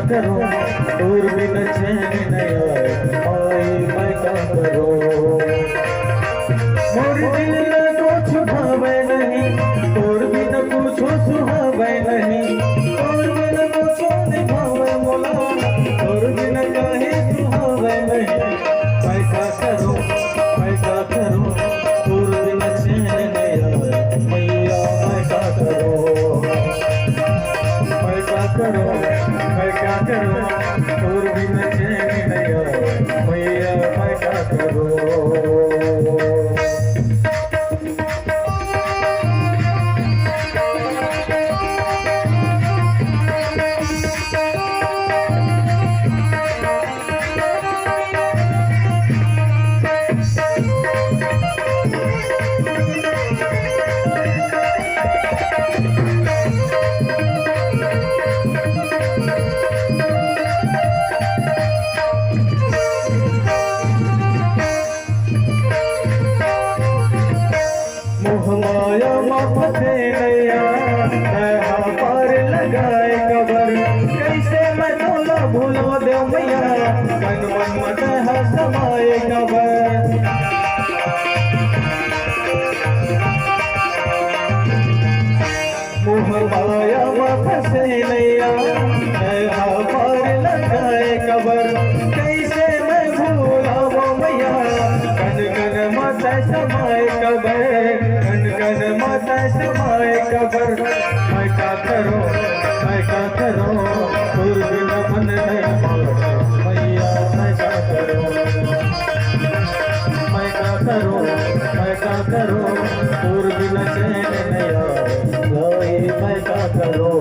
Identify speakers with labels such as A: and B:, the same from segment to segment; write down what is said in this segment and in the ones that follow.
A: करूं दूर भी न चैन नहीं आए मैं क्या करूं मोर दिल न कुछ भावे नहीं और भी न कुछ सुहावे नहीं और भी न कुछ निभावे मोला और भी न कहे सुहावे नहीं मैं क्या करूं दूर भी न चैन नहीं आए मैया मैं क्या करूं मैं क्या करूं दूर भी न चैन नहीं आए मैया मैं क्या करूं माया मफते नैया नया पार लगाए कबर कैसे मैं तोला भूला दे मैया मन मन मत समाए कबर मोह माया मफते नैया नया पार लगाए कबर कैसे मैं भूला वो मैया कन कन मत समाए कबर मत समाए कबर मैं क्या करूं दूर भी न मन नहीं मारे मैया मैं क्या करूं दूर भी न चैन नहीं आए मैं क्या करूं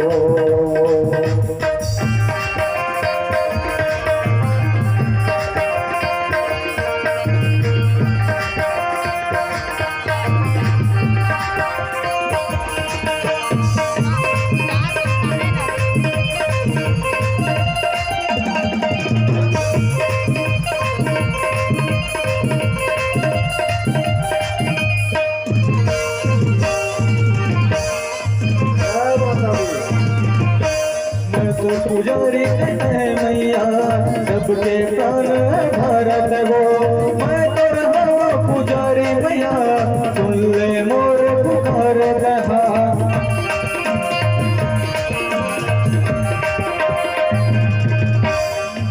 A: पुजारी है मैया सबके प्राण भारत वो मैं तो रहा पुजारी मैया सुन ले मोर पुकार रहा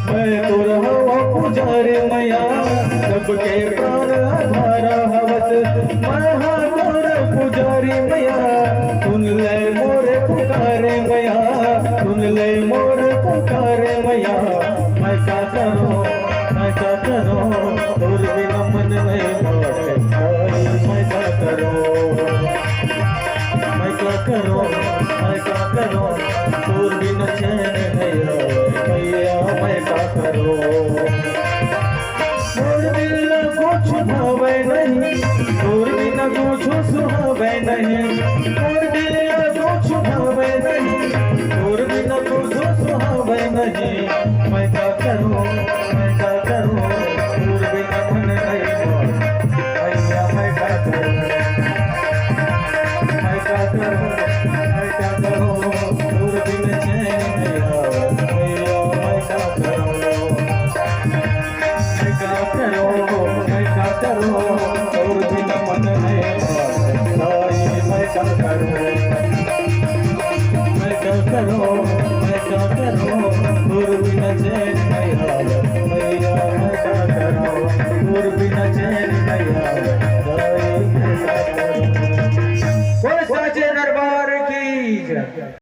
A: मैं तो रहा पुजारी मैया सबके प्राण भारत मैं मोर पुजारी मैया सुन ले मोर पुकारे मैया सुन ले मोर पुकारे मैया मैं क्या करूं दूर भी न मन नहीं मारे मैं क्या करूं दूर भी न चैन नहीं आए मैया मैं क्या करूं मोर दिल कुछ भावे नहीं दूर भी न कुछ सुहा